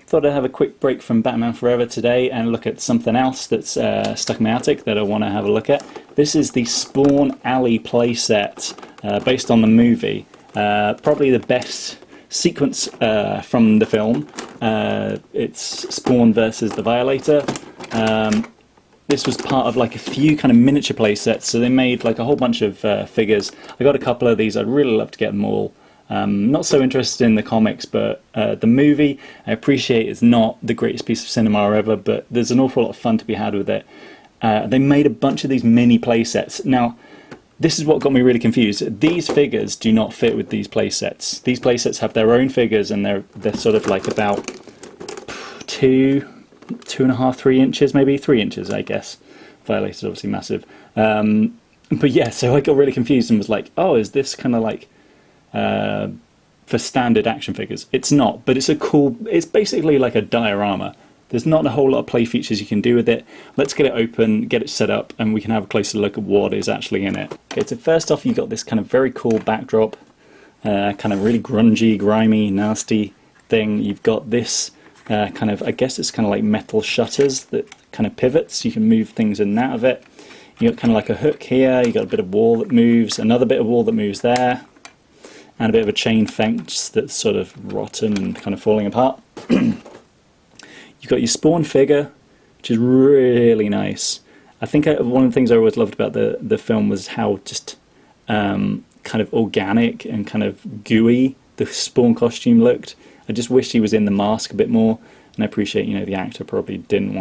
Thought I'd have a quick break from Batman Forever today and look at something else that's stuck in my attic that I want to have a look at. This is the Spawn Alley playset based on the movie. Probably the best sequence from the film. It's Spawn versus the Violator. This was part of like a few kind of miniature playsets, so they made like a whole bunch of figures. I got a couple of these. I'd really love to get them all. Not so interested in the comics, but the movie, I appreciate it's not the greatest piece of cinema ever, but there's an awful lot of fun to be had with it. They made a bunch of these mini playsets. Now, this is what got me really confused. These figures do not fit with these playsets. These playsets have their own figures, and they're sort of like about 2.5, 3 inches, maybe 3 inches, I guess. Violator's obviously massive. But yeah, so I got really confused and was like, oh, is this kind of like for standard action figures? It's not, but it's it's basically like a diorama. There's not a whole lot of play features you can do with it. Let's get it open, get it set up, and we can have a closer look at what is actually in it. Okay, so first off, you got this kind of very cool backdrop, kind of really grungy, grimy, nasty thing. You've got this kind of, I guess it's kind of like metal shutters that kind of pivots. You can move things in and out of it. You got kind of like a hook here. You got a bit of wall that moves, another bit of wall that moves there, and a bit of a chain fence that's sort of rotten and kind of falling apart. You've got your Spawn figure, which is really nice. I think one of the things I always loved about the film was how just kind of organic and kind of gooey the Spawn costume looked. I just wished he was in the mask a bit more, and I appreciate, you know, the actor probably didn't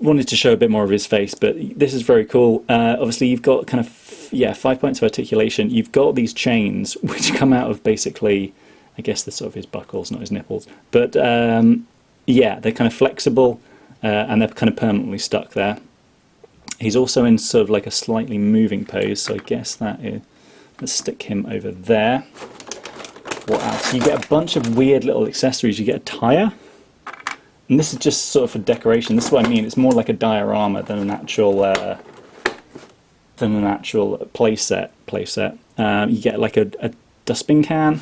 wanted to show a bit more of his face, but this is very cool. Obviously, you've got kind of 5 points of articulation. You've got these chains which come out of basically, I guess, the sort of his buckles, not his nipples, but yeah, they're kind of flexible and they're kind of permanently stuck there. He's also in sort of like a slightly moving pose, so I guess that is, let's stick him over there. What else? You get a bunch of weird little accessories. You get a tyre, and this is just sort of for decoration. This is what I mean. It's more like a diorama than an actual playset. You get like a dustbin can.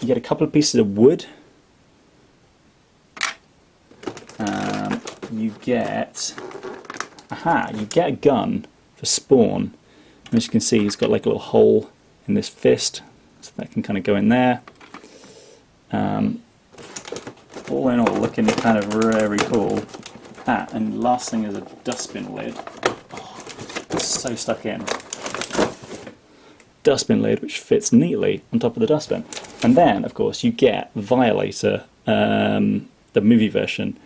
You get a couple of pieces of wood. You get a gun for Spawn. And as you can see, he's got like a little hole in this fist, so that can kind of go in there. All in all, looking kind of very cool. And last thing is a dustbin lid. Oh, it's so stuck in. Dustbin lid which fits neatly on top of the dustbin. And then, of course, you get Violator, the movie version,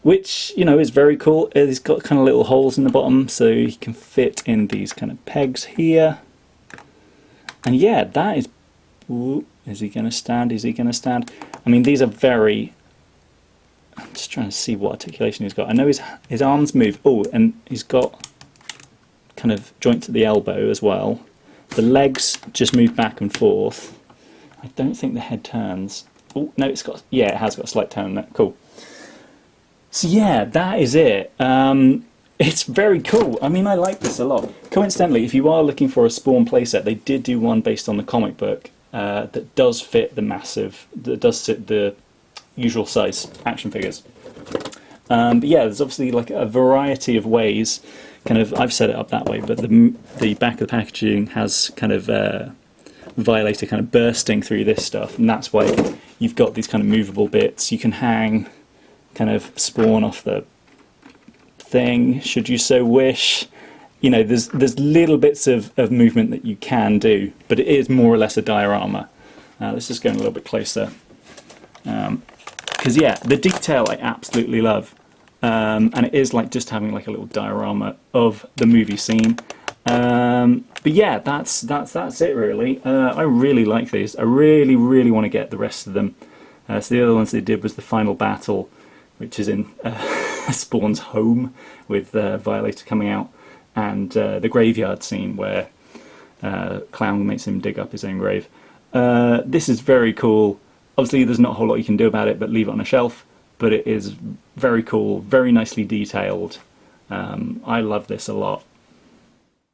which, you know, is very cool. It's got kind of little holes in the bottom, so he can fit in these kind of pegs here. And yeah, that is... Ooh, is he going to stand? Is he going to stand? I mean, these are very... I'm just trying to see what articulation he's got. I know his arms move. Oh, and he's got kind of joints at the elbow as well. The legs just move back and forth. I don't think the head turns. Oh, no, it's got... Yeah, it has got a slight turn on it. Cool. So yeah, that is it. It's very cool. I mean, I like this a lot. Coincidentally, if you are looking for a Spawn playset, they did do one based on the comic book that does fit the usual size action figures. But yeah, there's obviously like a variety of ways. Kind of, I've set it up that way, but the back of the packaging has kind of Violator kind of bursting through this stuff, and that's why you've got these kind of movable bits. You can hang kind of Spawn off the thing, should you so wish. You know, there's little bits of movement that you can do, but it is more or less a diorama. Let's just go in a little bit closer. Because yeah, the detail I absolutely love. And it is like just having like a little diorama of the movie scene. But yeah, that's it really. I really like these. I really want to get the rest of them. So the other ones they did was the final battle, which is in Spawn's home with Violator coming out, and the graveyard scene where Clown makes him dig up his own grave. This is very cool. Obviously there's not a whole lot you can do about it but leave it on a shelf, but it is very cool, very nicely detailed. I love this a lot.